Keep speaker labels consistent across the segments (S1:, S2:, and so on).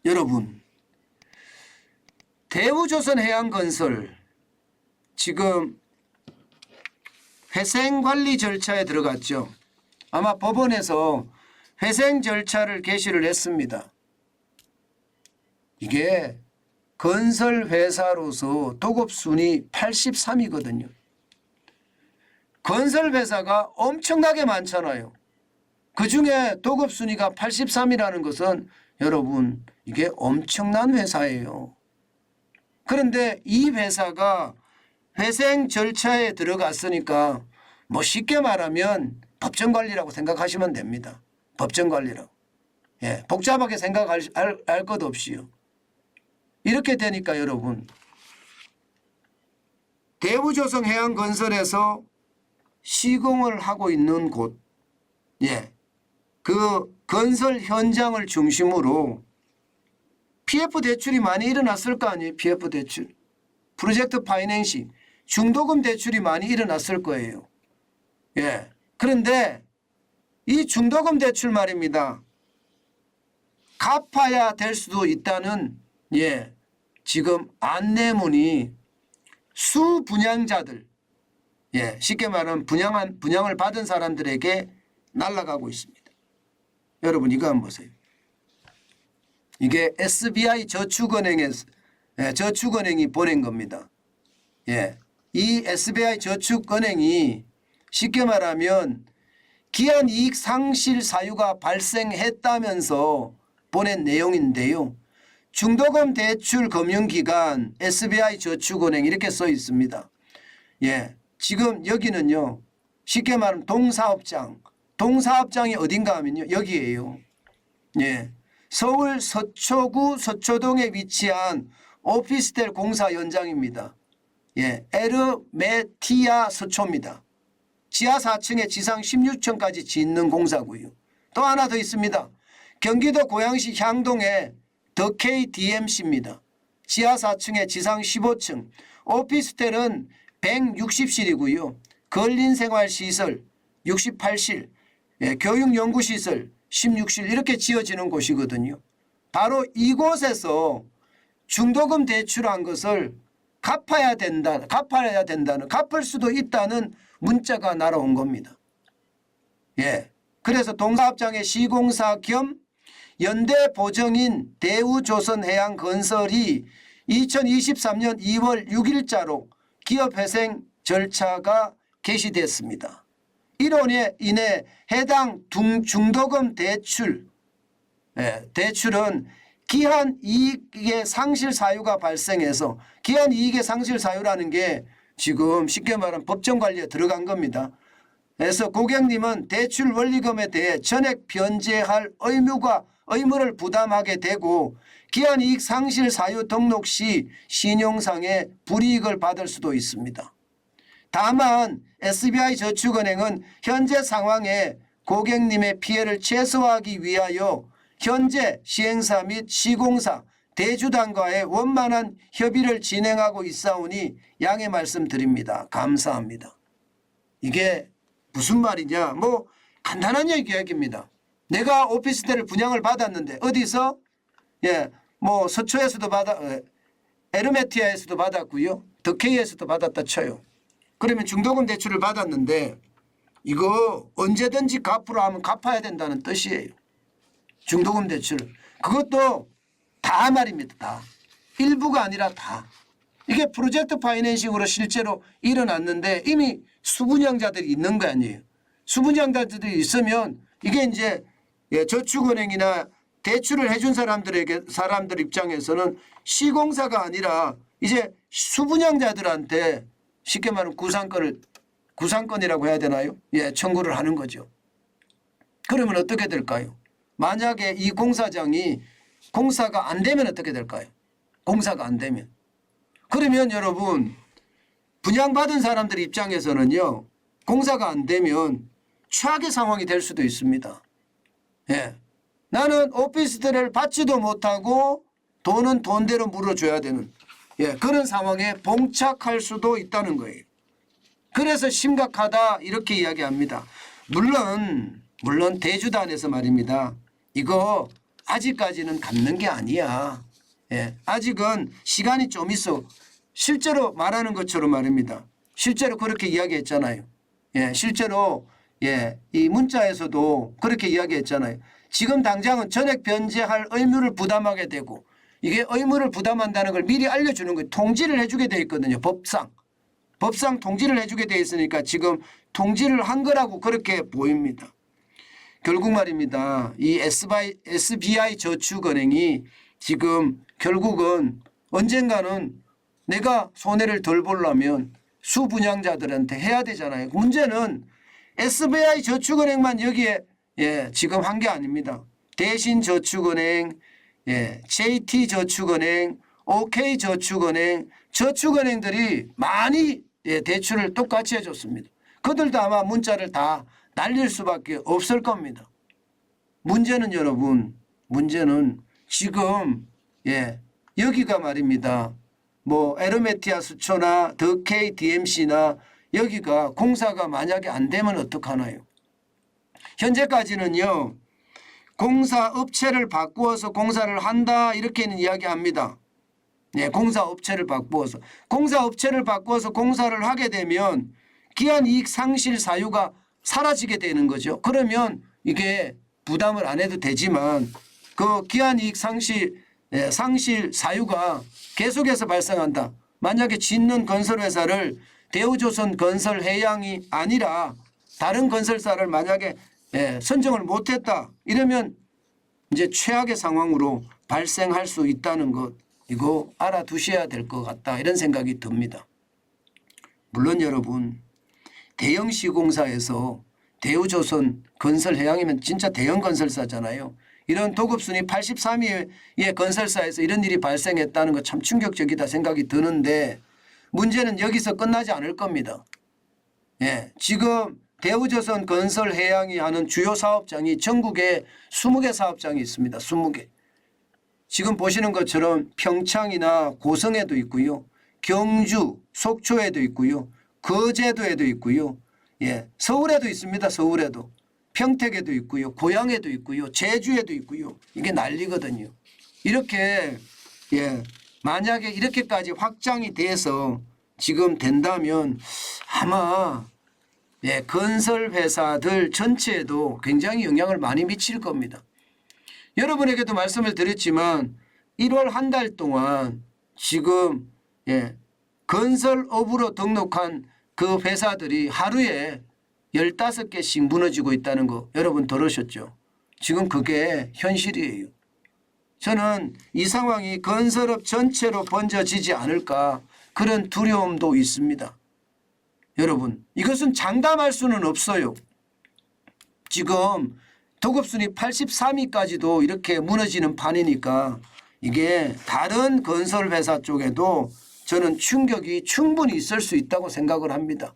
S1: 여러분, 대우조선해양건설 지금 회생관리 절차에 들어갔죠. 아마 법원에서 회생 절차를 개시를 했습니다. 이게 건설회사로서 도급순위 83이거든요. 건설회사가 엄청나게 많잖아요. 그중에 도급순위가 83이라는 것은 여러분 이게 엄청난 회사예요. 그런데 이 회사가 회생 절차에 들어갔으니까 뭐 쉽게 말하면 법정관리라고 생각하시면 됩니다. 법정관리라고. 예, 복잡하게 생각할 것 없이요. 이렇게 되니까 여러분, 대우조선해양건설에서 시공을 하고 있는 곳, 예, 그 건설 현장을 중심으로 PF 대출이 많이 일어났을 거 아니에요. PF 대출, 프로젝트 파이낸싱, 중도금 대출이 많이 일어났을 거예요. 예, 그런데 이 중도금 대출 말입니다. 갚아야 될 수도 있다는 예, 지금 안내문이 수분양자들, 예, 쉽게 말하면 분양을 받은 사람들에게 날아가고 있습니다. 여러분 이거 한번 보세요. 이게 SBI 저축은행에서 저축은행이 보낸 겁니다. 예, 이 SBI 저축은행이 쉽게 말하면 기한 이익 상실 사유가 발생했다면서 보낸 내용인데요. 중도금 대출 금융기관 SBI 저축은행 이렇게 써 있습니다. 예, 지금 여기는요. 쉽게 말하면 동사업장이 어딘가 하면요. 여기에요. 예, 서울 서초구 서초동에 위치한 오피스텔 공사 현장입니다. 예, 에르메티아 서초입니다. 지하 4층에 지상 16층까지 짓는 공사고요. 또 하나 더 있습니다. 경기도 고양시 향동에 더 KDMC입니다. 지하 4층에 지상 15층, 오피스텔은 160실이고요. 근린생활시설 68실, 예, 교육연구시설 16실 이렇게 지어지는 곳이거든요. 바로 이곳에서 중도금 대출한 것을 갚아야 된다는, 갚을 수도 있다는 문자가 날아온 겁니다. 예, 그래서 동사업장의 시공사 겸 연대보증인 대우조선해양건설이 2023년 2월 6일자로 기업회생 절차가 개시됐습니다. 이로 인해 해당 중도금 대출은 기한 이익의 상실 사유가 발생해서, 기한 이익의 상실 사유라는 게 지금 쉽게 말하면 법정관리에 들어간 겁니다. 그래서 고객님은 대출 원리금에 대해 전액 변제할 의무를 부담하게 되고 기한 이익 상실 사유 등록 시 신용상의 불이익을 받을 수도 있습니다. 다만 SBI 저축은행은 현재 상황에 고객님의 피해를 최소화하기 위하여 현재 시행사 및 시공사, 대주단과의 원만한 협의를 진행하고 있사오니 양해 말씀드립니다. 감사합니다. 이게 무슨 말이냐? 뭐 간단한 이야기입니다. 내가 오피스텔을 분양을 받았는데 어디서? 예, 뭐 서초에서도 에르메티아에서도 받았고요. 덕케이에서도 받았다 쳐요. 그러면 중도금 대출을 받았는데 이거 언제든지 갚으라 하면 갚아야 된다는 뜻이에요. 중도금 대출. 그것도 다 말입니다. 다. 일부가 아니라 다. 이게 프로젝트 파이낸싱으로 실제로 일어났는데 이미 수분양자들이 있는 거 아니에요. 수분양자들이 있으면 이게 이제 저축은행이나 대출을 해준 사람들 입장에서는 시공사가 아니라 이제 수분양자들한테 쉽게 말하면 구상권이라고 해야 되나요? 예, 청구를 하는 거죠. 그러면 어떻게 될까요? 만약에 이 공사가 안 되면 어떻게 될까요? 공사가 안 되면. 그러면 여러분 분양받은 사람들 입장에서는요. 공사가 안 되면 최악의 상황이 될 수도 있습니다. 예, 나는 오피스텔을 받지도 못하고 돈은 돈대로 물어줘야 되는 그런 상황에 봉착할 수도 있다는 거예요. 그래서 심각하다 이렇게 이야기합니다. 물론 대주단에서 말입니다. 이거 아직까지는 갚는 게 아니야. 예, 아직은 시간이 좀 있어. 실제로 말하는 것처럼 말입니다. 실제로 그렇게 이야기했잖아요. 예, 실제로 예, 이 문자에서도 그렇게 이야기했잖아요. 지금 당장은 전액 변제할 의무를 부담하게 되고 이게 의무를 부담한다는 걸 미리 알려주는 거예요. 통지를 해주게 돼 있거든요. 법상 통지를 해주게 돼 있으니까 지금 통지를 한 거라고 그렇게 보입니다. 결국 말입니다. 이 SBI 저축은행이 지금 결국은 언젠가는 내가 손해를 덜 보려면 수분양자들한테 해야 되잖아요. 문제는 SBI 저축은행만 여기에 예, 지금 한 게 아닙니다. 대신저축은행, 예, JT저축은행, OK저축은행, 저축은행들이 많이 예, 대출을 똑같이 해줬습니다. 그들도 아마 문자를 다 날릴 수밖에 없을 겁니다. 문제는 여러분, 문제는 지금 예, 여기가 말입니다. 뭐 에르메티아 수초나 더 KDMC나 여기가 공사가 만약에 안 되면 어떡하나요? 현재까지는요. 공사업체를 바꾸어서 공사를 한다 이렇게는 이야기합니다. 네, 공사업체를 바꾸어서. 공사업체를 바꾸어서 공사를 하게 되면 기한이익 상실 사유가 사라지게 되는 거죠. 그러면 이게 부담을 안 해도 되지만 그 기한이익 상실 사유가 계속해서 발생한다. 만약에 짓는 건설회사를 대우조선건설해양이 아니라 다른 건설사를 만약에 선정을 못했다. 이러면 이제 최악의 상황으로 발생할 수 있다는 것 이거 알아두셔야 될 것 같다. 이런 생각이 듭니다. 물론 여러분 대형 시공사에서 대우조선 건설해양이면 진짜 대형 건설사잖아요. 이런 도급순위 83위의 건설사에서 이런 일이 발생했다는 거 참 충격적이다 생각이 드는데 문제는 여기서 끝나지 않을 겁니다. 예, 지금 대우조선 건설해양이 하는 주요 사업장이 전국에 20개 사업장이 있습니다. 20개. 지금 보시는 것처럼 평창이나 고성에도 있고요. 경주, 속초에도 있고요. 거제도에도 있고요. 예, 서울에도 있습니다. 서울에도. 평택에도 있고요. 고양에도 있고요. 제주에도 있고요. 이게 난리거든요. 이렇게 예, 만약에 이렇게까지 확장이 돼서 지금 된다면 아마 예, 건설회사들 전체에도 굉장히 영향을 많이 미칠 겁니다. 여러분에게도 말씀을 드렸지만 1월 한 달 동안 지금 예, 건설업으로 등록한 그 회사들이 하루에 15개씩 무너지고 있다는 거 여러분 들으셨죠? 지금 그게 현실이에요. 저는 이 상황이 건설업 전체로 번져지지 않을까 그런 두려움도 있습니다. 여러분 이것은 장담할 수는 없어요. 지금 도급순위 83위까지도 이렇게 무너지는 판이니까 이게 다른 건설회사 쪽에도 저는 충격이 충분히 있을 수 있다고 생각을 합니다.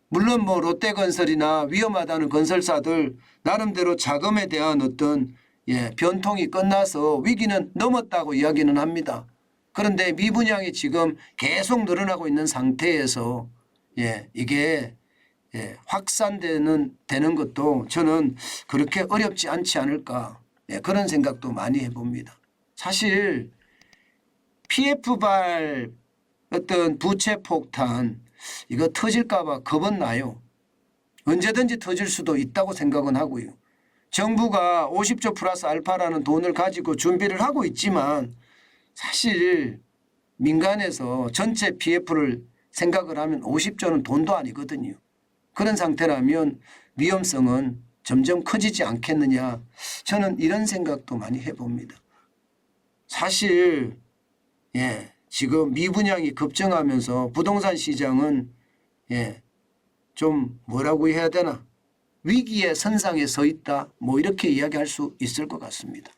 S1: 물론 뭐 롯데건설이나 위험하다는 건설사들 나름대로 자금에 대한 어떤 변통이 끝나서 위기는 넘었다고 이야기는 합니다. 그런데 미분양이 지금 계속 늘어나고 있는 상태에서 이게 확산되는 것도 저는 그렇게 어렵지 않지 않을까 그런 생각도 많이 해봅니다. 사실 PF발 어떤 부채 폭탄 이거 터질까 봐 겁은 나요. 언제든지 터질 수도 있다고 생각은 하고요. 정부가 50조 플러스 알파라는 돈을 가지고 준비를 하고 있지만 사실 민간에서 전체 PF를 생각을 하면 50조는 돈도 아니거든요. 그런 상태라면 위험성은 점점 커지지 않겠느냐. 저는 이런 생각도 많이 해봅니다. 사실 지금 미분양이 급증하면서 부동산 시장은 좀 뭐라고 해야 되나 위기의 선상에 서 있다 뭐 이렇게 이야기할 수 있을 것 같습니다.